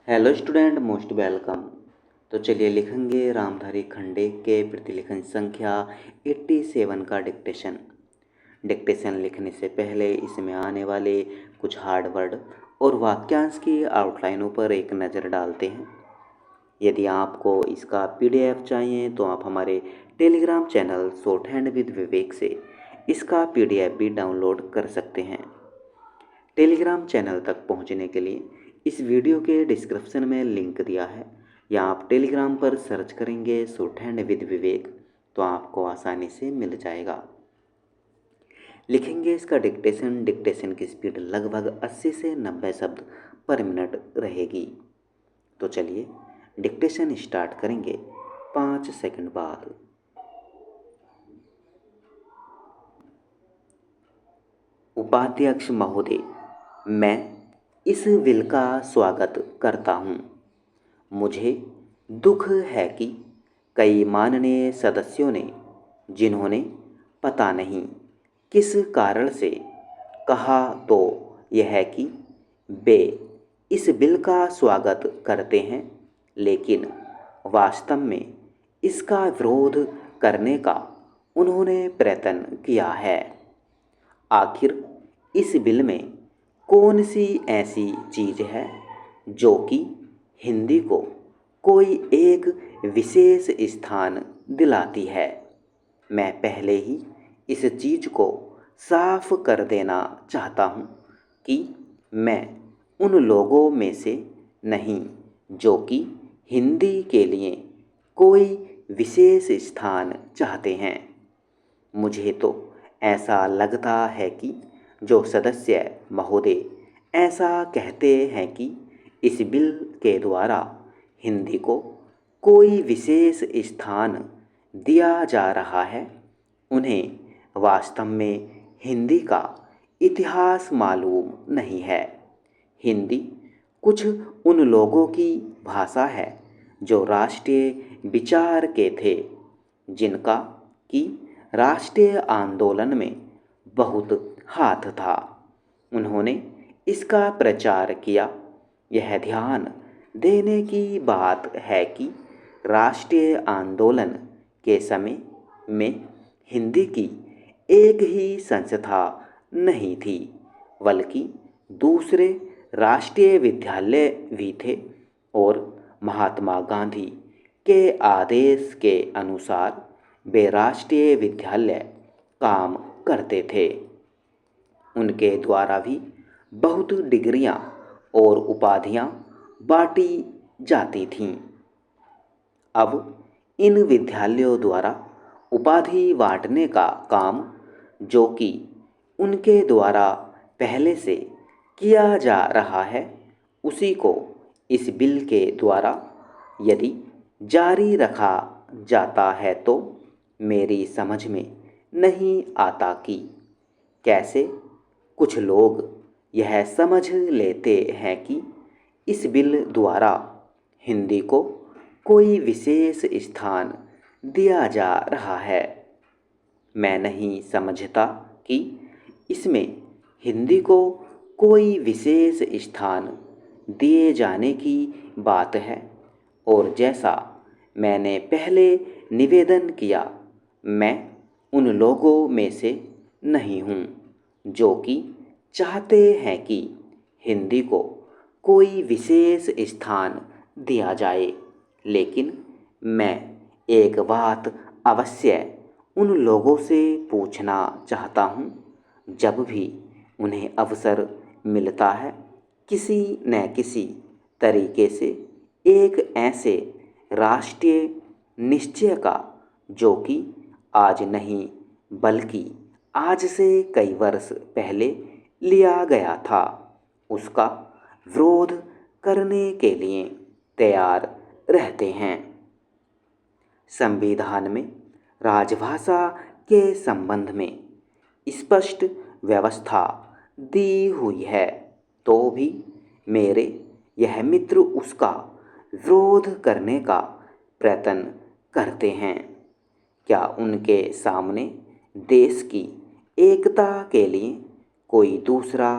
Hello student, most welcome. तो चलिए लिखेंगे रामधारी खंडे के प्रतिलेखन संख्या 87 का डिक्टेशन। डिक्टेशन लिखने से पहले इसमें आने वाले कुछ हार्ड वर्ड और वाक्यांश की आउटलाइनों पर एक नज़र डालते हैं। यदि आपको इसका पीडीएफ चाहिए तो आप हमारे Telegram channel shorthand with Vivek से इसका पीडीएफ भी डाउनलोड कर सकते हैं। टेलीग्राम चैनल तक पहुंचने के लिए इस वीडियो के डिस्क्रिप्शन में लिंक दिया है, या आप टेलीग्राम पर सर्च करेंगे शॉर्ट हैंड विद विवेक तो आपको आसानी से मिल जाएगा। लिखेंगे इसका डिक्टेशन। डिक्टेशन की स्पीड लगभग 80 से 90 शब्द पर मिनट रहेगी। तो चलिए डिक्टेशन स्टार्ट करेंगे 5 सेकंड बाद। उपाध्यक्ष महोदय, मैं इस बिल का स्वागत करता हूँ। मुझे दुख है कि कई माननीय सदस्यों ने, जिन्होंने पता नहीं किस कारण से कहा तो यह है कि वे इस बिल का स्वागत करते हैं, लेकिन वास्तव में इसका विरोध करने का उन्होंने प्रयत्न किया है। आखिर इस बिल में कौन सी ऐसी चीज़ है जो कि हिंदी को कोई एक विशेष स्थान दिलाती है? मैं पहले ही इस चीज़ को साफ कर देना चाहता हूँ कि मैं उन लोगों में से नहीं जो कि हिंदी के लिए कोई विशेष स्थान चाहते हैं। मुझे तो ऐसा लगता है कि जो सदस्य महोदय ऐसा कहते हैं कि इस बिल के द्वारा हिंदी को कोई विशेष स्थान दिया जा रहा है, उन्हें वास्तव में हिंदी का इतिहास मालूम नहीं है। हिंदी कुछ उन लोगों की भाषा है जो राष्ट्रीय विचार के थे, जिनका कि राष्ट्रीय आंदोलन में बहुत हाथ था। उन्होंने इसका प्रचार किया। यह ध्यान देने की बात है कि राष्ट्रीय आंदोलन के समय में हिंदी की एक ही संस्था नहीं थी, बल्कि दूसरे राष्ट्रीय विद्यालय भी थे, और महात्मा गांधी के आदेश के अनुसार वे राष्ट्रीय विद्यालय काम करते थे। उनके द्वारा भी बहुत डिग्रियां और उपाधियां बांटी जाती थीं। अब इन विद्यालयों द्वारा उपाधि बांटने का काम, जो कि उनके द्वारा पहले से किया जा रहा है, उसी को इस बिल के द्वारा यदि जारी रखा जाता है तो मेरी समझ में नहीं आता कि कैसे कुछ लोग यह समझ लेते हैं कि इस बिल द्वारा हिंदी को कोई विशेष स्थान दिया जा रहा है। मैं नहीं समझता कि इसमें हिंदी को कोई विशेष स्थान दिए जाने की बात है, और जैसा मैंने पहले निवेदन किया, मैं उन लोगों में से नहीं हूँ जो कि चाहते हैं कि हिंदी को कोई विशेष स्थान दिया जाए, लेकिन मैं एक बात अवश्य उन लोगों से पूछना चाहता हूँ। जब भी उन्हें अवसर मिलता है, किसी न किसी तरीके से एक ऐसे राष्ट्रीय निश्चय का, जो कि आज नहीं बल्कि आज से कई वर्ष पहले लिया गया था, उसका विरोध करने के लिए तैयार रहते हैं। संविधान में राजभाषा के संबंध में स्पष्ट व्यवस्था दी हुई है, तो भी मेरे यह मित्र उसका विरोध करने का प्रयत्न करते हैं। क्या उनके सामने देश की एकता के लिए कोई दूसरा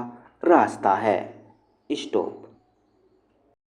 रास्ता है? स्टॉप।